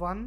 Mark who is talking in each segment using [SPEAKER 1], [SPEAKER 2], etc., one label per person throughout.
[SPEAKER 1] 1،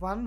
[SPEAKER 1] 1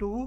[SPEAKER 1] 2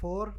[SPEAKER 1] 4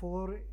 [SPEAKER 1] 4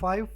[SPEAKER 1] 5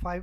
[SPEAKER 1] 5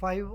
[SPEAKER 1] 5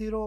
[SPEAKER 1] 0،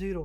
[SPEAKER 1] 0.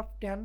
[SPEAKER 1] F10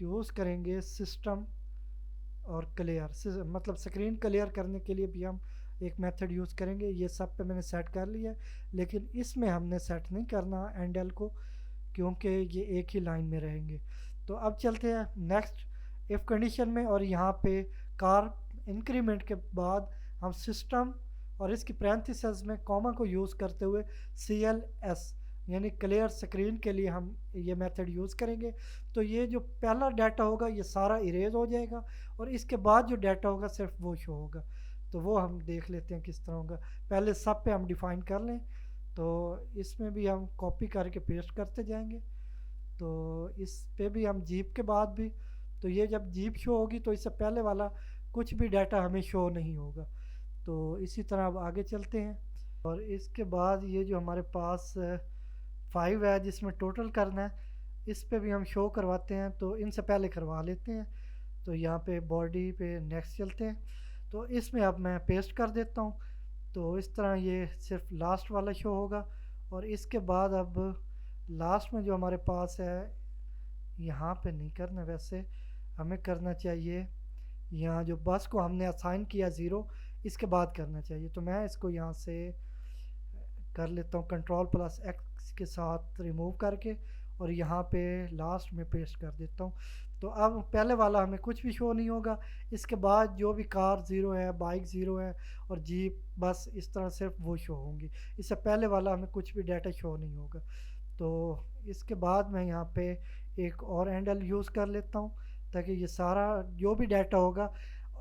[SPEAKER 1] use करेंगे system और clear, मतलब स्क्रीन क्लियर करने के लिए भी हम एक मेथड यूज़ करेंगे। ये सब पे मैंने सेट कर लिया है, लेकिन इसमें हमने सेट नहीं करना एंड एल को, क्योंकि ये एक ही लाइन में रहेंगे। तो अब चलते हैं नेक्स्ट इफ़ कंडीशन में, और यहाँ पे कार इंक्रीमेंट के बाद हम सिस्टम और इसकी पैरेंथेसिस में कॉमा को यूज़ करते हुए CLS यानी क्लियर स्क्रीन के लिए हम ये मेथड यूज़ करेंगे। तो ये जो पहला डाटा होगा ये सारा इरेज हो जाएगा, और इसके बाद जो डाटा होगा सिर्फ वो शो होगा। तो वो हम देख लेते हैं किस तरह होगा। पहले सब पे हम डिफ़ाइन कर लें, तो इसमें भी हम कॉपी करके पेस्ट करते जाएंगे। तो इस पे भी हम जीप के बाद भी, तो ये जब जीप शो होगी तो इससे पहले वाला कुछ भी डाटा हमें शो नहीं होगा। तो इसी तरह अब आगे चलते हैं, और इसके बाद ये जो हमारे पास 5 है जिसमें टोटल करना है, इस पे भी हम शो करवाते हैं। तो इनसे पहले करवा लेते हैं। तो यहाँ पे बॉडी पे नेक्स्ट चलते हैं, तो इसमें अब मैं पेस्ट कर देता हूँ। तो इस तरह ये सिर्फ लास्ट वाला शो होगा, और इसके बाद अब लास्ट में जो हमारे पास है, यहाँ पे नहीं करना, वैसे हमें करना चाहिए यहाँ जो बस को हमने असाइन किया 0, इसके बाद करना चाहिए। तो मैं इसको यहाँ से कर लेता हूँ Ctrl+X के साथ रिमूव करके, और यहाँ पे लास्ट में पेस्ट कर देता हूँ। तो अब पहले वाला हमें कुछ भी शो नहीं होगा। इसके बाद जो भी कार 0 है, बाइक 0 है, और जीप, बस इस तरह सिर्फ वो शो होंगी। इससे पहले वाला हमें कुछ भी डाटा शो नहीं होगा। तो इसके बाद मैं यहाँ पे एक और हैंडल यूज़ कर लेता हूँ, ताकि ये सारा जो भी डाटा होगा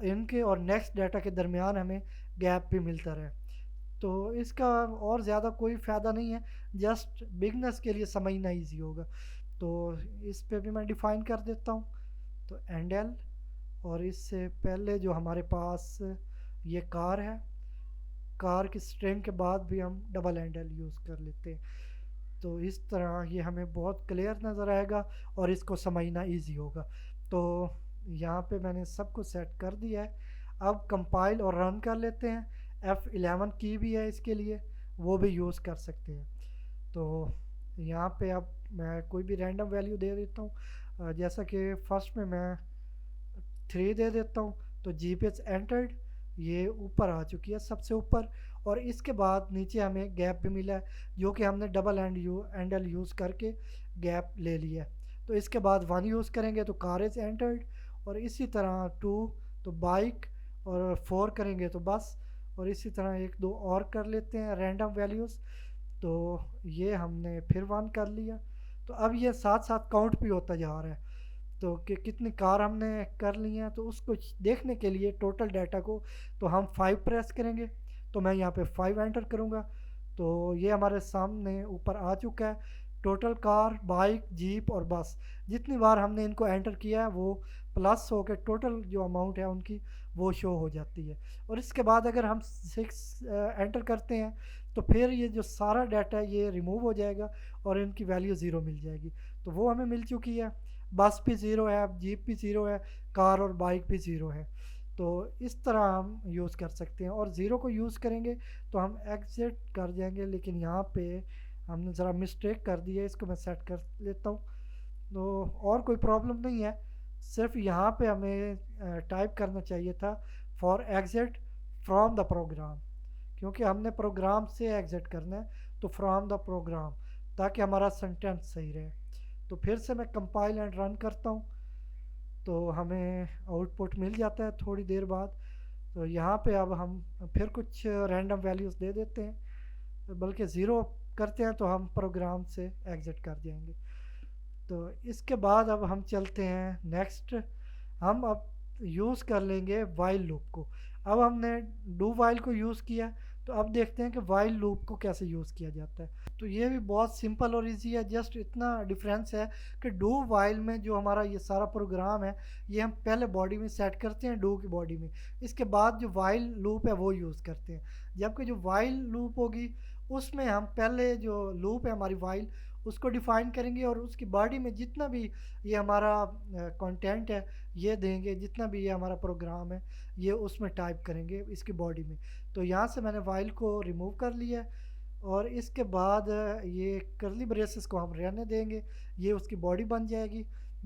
[SPEAKER 1] इनके और नेक्स्ट डाटा के दरमियान हमें गैप भी मिलता रहे। तो इसका और ज़्यादा कोई फ़ायदा नहीं है, जस्ट बिगनर्स के लिए समझना ईजी होगा। तो इस पे भी मैं डिफ़ाइन कर देता हूँ। तो एंडल, और इससे पहले जो हमारे पास ये कार है, कार की स्ट्रिंग के बाद भी हम डबल हैंडल यूज़ कर लेते हैं। तो इस तरह ये हमें बहुत क्लियर नज़र आएगा और इसको समझना इजी होगा। तो यहाँ पे मैंने सब कुछ सेट कर दिया है। अब कंपाइल और रन कर लेते हैं। F11 की भी है इसके लिए, वो भी यूज़ कर सकते हैं। तो यहाँ पे अब मैं कोई भी रैंडम वैल्यू दे देता हूँ, जैसा कि फर्स्ट में मैं 3 दे देता हूँ। तो GPS एंटर्ड ये ऊपर आ चुकी है सबसे ऊपर, और इसके बाद नीचे हमें गैप भी मिला है, जो कि हमने डबल हैंडल यूज़ करके गैप ले लिया है। तो इसके बाद 1 यूज़ करेंगे तो कार इज़ एंटर्ड, और इसी तरह 2 तो बाइक, और 4 करेंगे तो बस, और इसी तरह 1 2 और कर लेते हैं रैंडम वैल्यूज़। तो ये हमने फिर 1 कर लिया। तो अब ये साथ साथ काउंट भी होता जा रहा है, तो कि कितनी कार हमने कर ली हैं। तो उसको देखने के लिए टोटल डाटा को, तो हम 5 प्रेस करेंगे। तो मैं यहाँ पे 5 एंटर करूँगा, तो ये हमारे सामने ऊपर आ चुका है टोटल कार, बाइक, जीप और बस। जितनी बार हमने इनको एंटर किया है वो प्लस हो के टोटल जो अमाउंट है उनकी वो शो हो जाती है। और इसके बाद अगर हम 6 एंटर करते हैं तो फिर ये जो सारा डाटा है ये रिमूव हो जाएगा और इनकी वैल्यू 0 मिल जाएगी। तो वो हमें मिल चुकी है। बस भी 0 है, जीप भी 0 है, कार और बाइक भी 0 है। तो इस तरह हम यूज़ कर सकते हैं। और 0 को यूज़ करेंगे तो हम एग्जिट कर जाएंगे, लेकिन यहाँ पे हमने ज़रा मिस्टेक कर दी है, इसको मैं सेट कर लेता हूँ। तो और कोई प्रॉब्लम नहीं है, सिर्फ यहाँ पे हमें टाइप करना चाहिए था for exit from the program, क्योंकि हमने प्रोग्राम से एग्जिट करना है, तो फ्रॉम द प्रोग्राम, ताकि हमारा सेंटेंस सही रहे। तो फिर से मैं कंपाइल एंड रन करता हूँ, तो हमें आउटपुट मिल जाता है थोड़ी देर बाद। तो यहाँ पे अब हम फिर कुछ रैंडम वैल्यूज़ दे देते हैं, बल्कि 0 करते हैं तो हम प्रोग्राम से एग्ज़िट कर जाएंगे। तो इसके बाद अब हम चलते हैं नेक्स्ट, हम अब यूज़ कर लेंगे वाइल लूप को। अब हमने डू वाइल को यूज़ किया, तो अब देखते हैं कि वाइल लूप को कैसे यूज़ किया जाता है। तो ये भी बहुत सिंपल और इजी है, जस्ट इतना डिफरेंस है कि डू वाइल में जो हमारा ये सारा प्रोग्राम है ये हम पहले बॉडी में सेट करते हैं, डू की बॉडी में। इसके बाद जो वाइल लूप है वो यूज़ करते हैं। जबकि जो वाइल लूप होगी उसमें हम पहले जो लूप है हमारी वाइल उसको डिफ़ाइन करेंगे, और उसकी बॉडी में जितना भी ये हमारा कंटेंट है ये देंगे, जितना भी ये हमारा प्रोग्राम है ये उसमें टाइप करेंगे इसकी बॉडी में। तो यहाँ से मैंने वाइल को रिमूव कर लिया, और इसके बाद ये करली ब्रेसेस को हम रहने देंगे, ये उसकी बॉडी बन जाएगी।